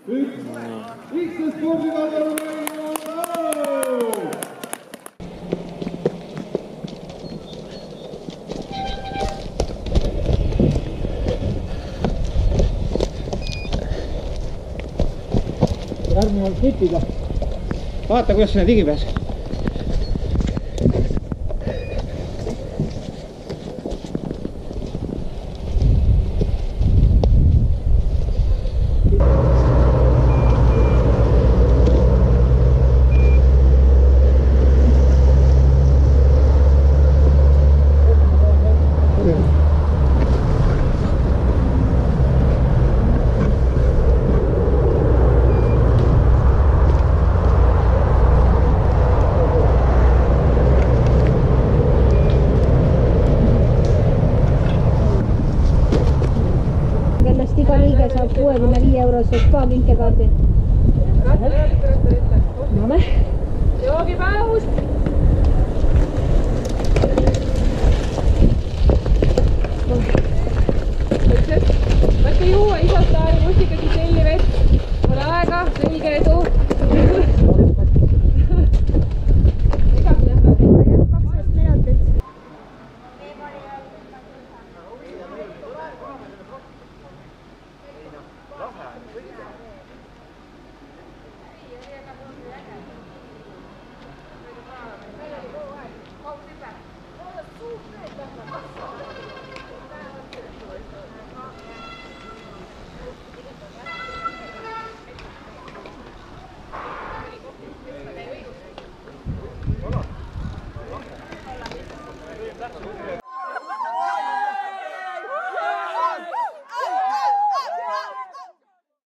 X spordikaldal järgnevalt nippida. Vaata, kuidas sinna ligi pääs. Iga liige saab 65 eurosest ka vinkekaardi. Nome. Joogipaus! Võtke juua isalt aari, mustikad